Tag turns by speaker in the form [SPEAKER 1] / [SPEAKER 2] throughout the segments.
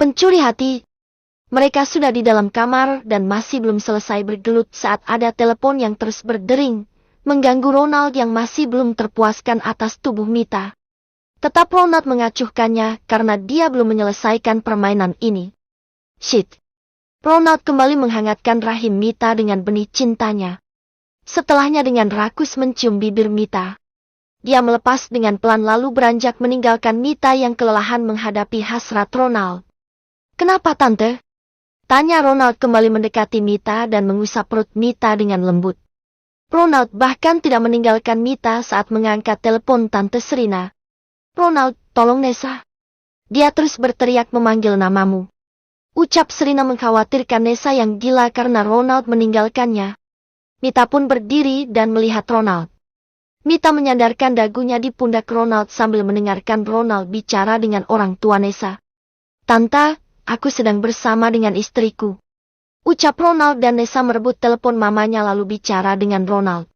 [SPEAKER 1] Pencuri hati. Mereka sudah di dalam kamar dan masih belum selesai bergelut saat ada telepon yang terus berdering, mengganggu Ronald yang masih belum terpuaskan atas tubuh Mita. Tetap Ronald mengacuhkannya karena dia belum menyelesaikan permainan ini. Shit. Ronald kembali menghangatkan rahim Mita dengan benih cintanya. Setelahnya dengan rakus mencium bibir Mita. Dia melepas dengan pelan lalu beranjak meninggalkan Mita yang kelelahan menghadapi hasrat Ronald. Kenapa tante? Tanya Ronald kembali mendekati Mita dan mengusap perut Mita dengan lembut. Ronald bahkan tidak meninggalkan Mita saat mengangkat telepon Tante Serina. Ronald, tolong Nessa. Dia terus berteriak memanggil namamu. Ucap Serina mengkhawatirkan Nessa yang gila karena Ronald meninggalkannya. Mita pun berdiri dan melihat Ronald. Mita menyandarkan dagunya di pundak Ronald sambil mendengarkan Ronald bicara dengan orang tua Nessa. Tante, aku sedang bersama dengan istriku. Ucap Ronald dan Nessa merebut telepon mamanya lalu bicara dengan Ronald.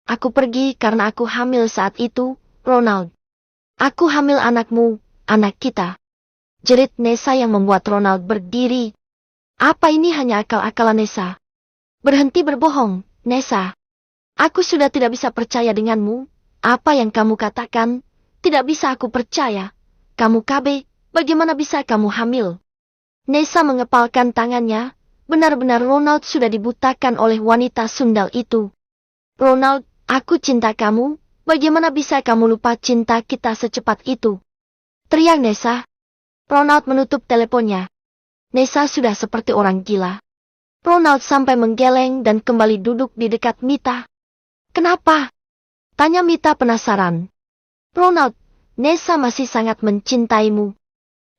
[SPEAKER 1] Aku pergi karena aku hamil saat itu, Ronald. Aku hamil anakmu, anak kita. Jerit Nessa yang membuat Ronald berdiri. Apa ini hanya akal-akalan Nessa? Berhenti berbohong, Nessa. Aku sudah tidak bisa percaya denganmu. Apa yang kamu katakan, tidak bisa aku percaya. Kamu KB, bagaimana bisa kamu hamil? Nessa mengepalkan tangannya, benar-benar Ronald sudah dibutakan oleh wanita sundal itu. Ronald, aku cinta kamu, bagaimana bisa kamu lupa cinta kita secepat itu? Teriak Nessa. Ronald menutup teleponnya. Nessa sudah seperti orang gila. Ronald sampai menggeleng dan kembali duduk di dekat Mita. Kenapa? Tanya Mita penasaran. Ronald, Nessa masih sangat mencintaimu.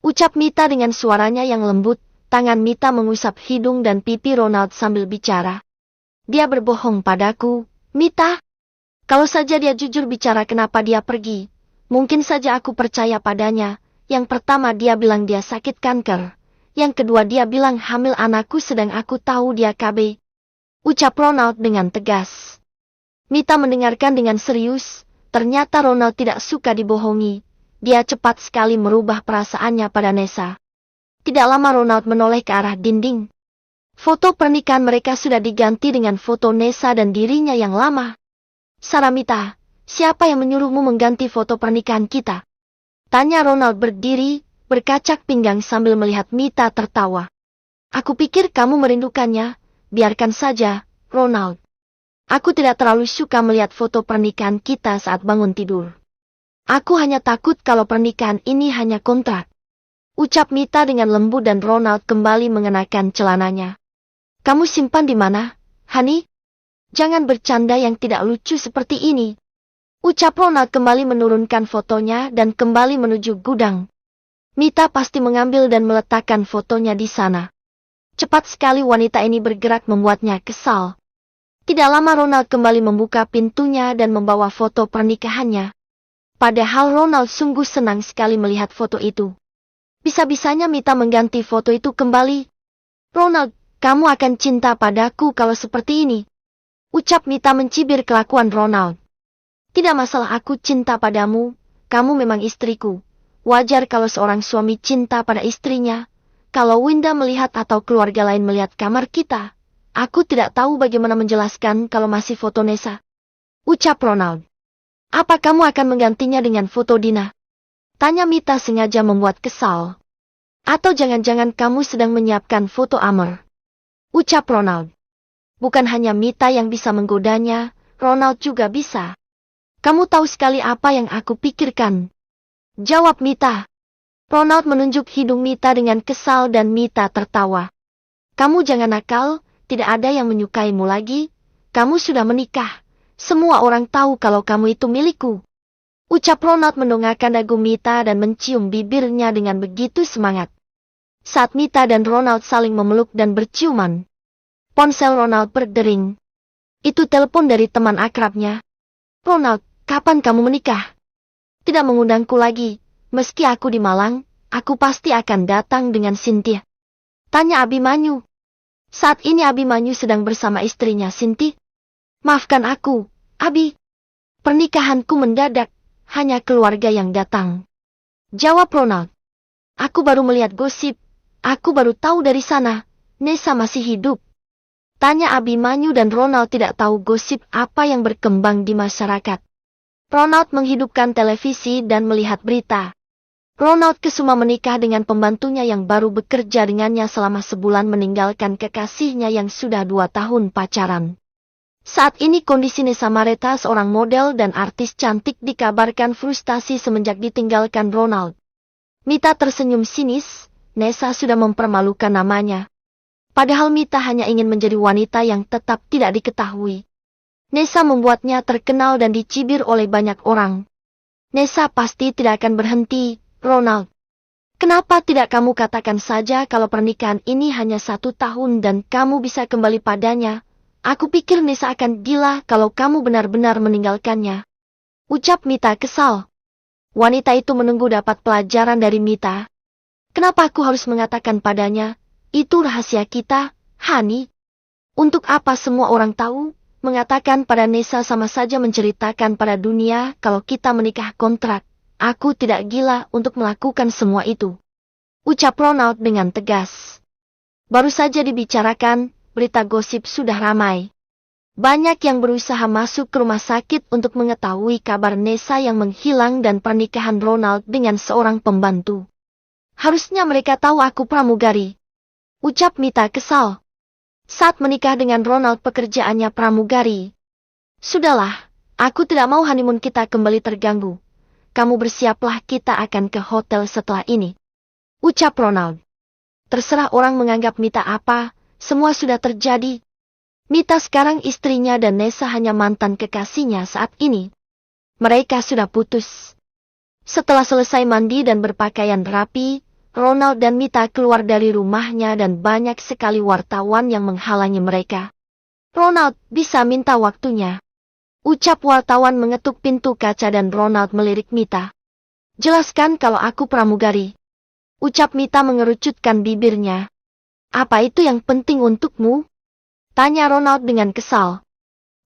[SPEAKER 1] Ucap Mita dengan suaranya yang lembut, tangan Mita mengusap hidung dan pipi Ronald sambil bicara. Dia berbohong padaku, Mita. Kalau saja dia jujur bicara kenapa dia pergi, mungkin saja aku percaya padanya. Yang pertama dia bilang dia sakit kanker. Yang kedua dia bilang hamil anakku sedang aku tahu dia KB. Ucap Ronald dengan tegas. Mita mendengarkan dengan serius, ternyata Ronald tidak suka dibohongi. Dia cepat sekali merubah perasaannya pada Nessa. Tidak lama Ronald menoleh ke arah dinding. Foto pernikahan mereka sudah diganti dengan foto Nessa dan dirinya yang lama. Sarah Mita, siapa yang menyuruhmu mengganti foto pernikahan kita? Tanya Ronald berdiri, berkacak pinggang sambil melihat Mita tertawa. Aku pikir kamu merindukannya, biarkan saja, Ronald. Aku tidak terlalu suka melihat foto pernikahan kita saat bangun tidur. Aku hanya takut kalau pernikahan ini hanya kontrak. Ucap Mita dengan lembut dan Ronald kembali mengenakan celananya. Kamu simpan di mana, Hani? Jangan bercanda yang tidak lucu seperti ini. Ucap Ronald kembali menurunkan fotonya dan kembali menuju gudang. Mita pasti mengambil dan meletakkan fotonya di sana. Cepat sekali wanita ini bergerak membuatnya kesal. Tidak lama Ronald kembali membuka pintunya dan membawa foto pernikahannya. Padahal Ronald sungguh senang sekali melihat foto itu. Bisa-bisanya Mita mengganti foto itu kembali. Ronald, kamu akan cinta padaku kalau seperti ini. Ucap Mita mencibir kelakuan Ronald. Tidak masalah aku cinta padamu, kamu memang istriku. Wajar kalau seorang suami cinta pada istrinya. Kalau Winda melihat atau keluarga lain melihat kamar kita, aku tidak tahu bagaimana menjelaskan kalau masih foto Nessa. Ucap Ronald. Apa kamu akan menggantinya dengan foto Dina? Tanya Mita sengaja membuat kesal. Atau jangan-jangan kamu sedang menyiapkan foto Amr? Ucap Ronald. Bukan hanya Mita yang bisa menggodanya, Ronald juga bisa. Kamu tahu sekali apa yang aku pikirkan. Jawab Mita. Ronald menunjuk hidung Mita dengan kesal dan Mita tertawa. Kamu jangan nakal, tidak ada yang menyukaimu lagi. Kamu sudah menikah. Semua orang tahu kalau kamu itu milikku. Ucap Ronald mendongakkan dagu Mita dan mencium bibirnya dengan begitu semangat. Saat Mita dan Ronald saling memeluk dan berciuman, ponsel Ronald berdering. Itu telepon dari teman akrabnya. Ronald, kapan kamu menikah? Tidak mengundangku lagi. Meski aku di Malang, aku pasti akan datang dengan Cynthia. Tanya Abimanyu. Saat ini Abimanyu sedang bersama istrinya Sinti. Maafkan aku, Abi. Pernikahanku mendadak, hanya keluarga yang datang. Jawab Ronald. Aku baru melihat gosip, Aku baru tahu dari sana, Nessa masih hidup. Tanya Abimanyu dan Ronald tidak tahu gosip apa yang berkembang di masyarakat. Ronald menghidupkan televisi dan melihat berita. Ronald Kesuma menikah dengan pembantunya yang baru bekerja dengannya selama sebulan meninggalkan kekasihnya yang sudah 2 tahun pacaran. Saat ini kondisi Nessa Mareta seorang model dan artis cantik dikabarkan frustasi semenjak ditinggalkan Ronald. Mita tersenyum sinis, Nessa sudah mempermalukan namanya. Padahal Mita hanya ingin menjadi wanita yang tetap tidak diketahui. Nessa membuatnya terkenal dan dicibir oleh banyak orang. Nessa pasti tidak akan berhenti, Ronald. Kenapa tidak kamu katakan saja kalau pernikahan ini hanya 1 tahun dan kamu bisa kembali padanya? Aku pikir Nessa akan gila kalau kamu benar-benar meninggalkannya. Ucap Mita kesal. Wanita itu menunggu dapat pelajaran dari Mita. Kenapa aku harus mengatakan padanya? Itu rahasia kita, Hani. Untuk apa semua orang tahu? Mengatakan pada Nessa sama saja menceritakan pada dunia kalau kita menikah kontrak. Aku tidak gila untuk melakukan semua itu. Ucap Ronald dengan tegas. Baru saja dibicarakan, berita gosip sudah ramai. Banyak yang berusaha masuk ke rumah sakit untuk mengetahui kabar Nessa yang menghilang dan pernikahan Ronald dengan seorang pembantu. Harusnya mereka tahu aku pramugari. Ucap Mita kesal. Saat menikah dengan Ronald pekerjaannya pramugari. Sudahlah, aku tidak mau honeymoon kita kembali terganggu. Kamu bersiaplah, kita akan ke hotel setelah ini. Ucap Ronald. Terserah orang menganggap Mita apa, semua sudah terjadi. Mita sekarang istrinya dan Nessa hanya mantan kekasihnya saat ini. Mereka sudah putus. Setelah selesai mandi dan berpakaian rapi, Ronald dan Mita keluar dari rumahnya dan banyak sekali wartawan yang menghalangi mereka. Ronald, bisa minta waktunya? Ucap wartawan mengetuk pintu kaca dan Ronald melirik Mita. Jelaskan kalau aku pramugari. Ucap Mita mengerucutkan bibirnya. Apa itu yang penting untukmu? Tanya Ronald dengan kesal.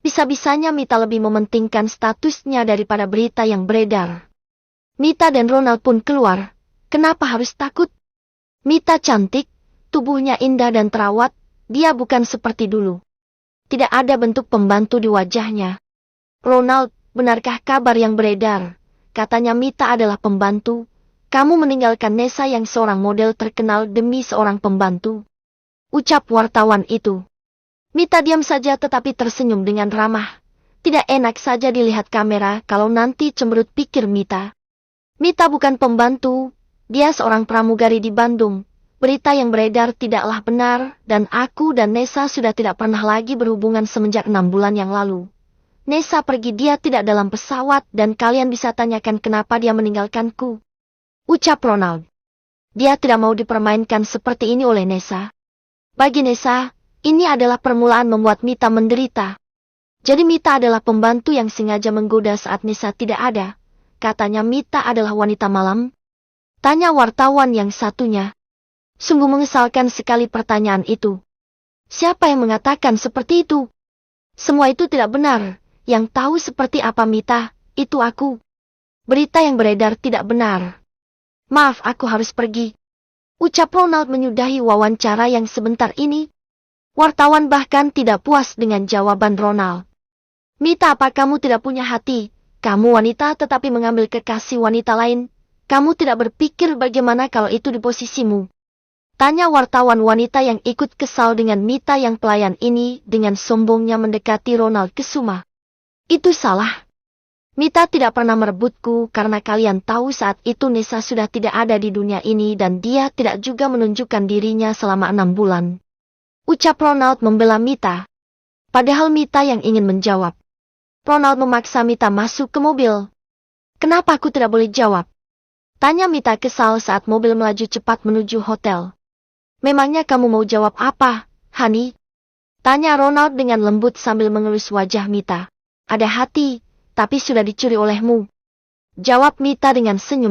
[SPEAKER 1] Bisa-bisanya Mita lebih mementingkan statusnya daripada berita yang beredar. Mita dan Ronald pun keluar. Kenapa harus takut? Mita cantik, tubuhnya indah dan terawat, dia bukan seperti dulu. Tidak ada bentuk pembantu di wajahnya. Ronald, benarkah kabar yang beredar? Katanya Mita adalah pembantu. Kamu meninggalkan Nessa yang seorang model terkenal demi seorang pembantu. Ucap wartawan itu. Mita diam saja tetapi tersenyum dengan ramah. Tidak enak saja dilihat kamera kalau nanti cemberut, pikir Mita. Mita bukan pembantu, dia seorang pramugari di Bandung. Berita yang beredar tidaklah benar dan aku dan Nessa sudah tidak pernah lagi berhubungan semenjak 6 bulan yang lalu. Nessa pergi, dia tidak dalam pesawat dan kalian bisa tanyakan kenapa dia meninggalkanku. Ucap Ronald. Dia tidak mau dipermainkan seperti ini oleh Nessa. Bagi Nessa, ini adalah permulaan membuat Mita menderita. Jadi Mita adalah pembantu yang sengaja menggoda saat Nessa tidak ada. Katanya Mita adalah wanita malam. Tanya wartawan yang satunya. Sungguh mengesalkan sekali pertanyaan itu. Siapa yang mengatakan seperti itu? Semua itu tidak benar. Yang tahu seperti apa Mita, itu aku. Berita yang beredar tidak benar. Maaf, aku harus pergi. Ucap Ronald menyudahi wawancara yang sebentar ini. Wartawan bahkan tidak puas dengan jawaban Ronald. Mita, apa kamu tidak punya hati? Kamu wanita tetapi mengambil kekasih wanita lain. Kamu tidak berpikir bagaimana kalau itu di posisimu? Tanya wartawan wanita yang ikut kesal dengan Mita yang pelayan ini dengan sombongnya mendekati Ronald Kesuma. Itu salah. Mita tidak pernah merebutku karena kalian tahu saat itu Nessa sudah tidak ada di dunia ini dan dia tidak juga menunjukkan dirinya selama 6 bulan. Ucap Ronald membela Mita. Padahal Mita yang ingin menjawab. Ronald memaksa Mita masuk ke mobil. Kenapa aku tidak boleh jawab? Tanya Mita kesal saat mobil melaju cepat menuju hotel. Memangnya kamu mau jawab apa, Hani? Tanya Ronald dengan lembut sambil mengelus wajah Mita. Ada hati, tapi sudah dicuri olehmu. Jawab Mita dengan senyum.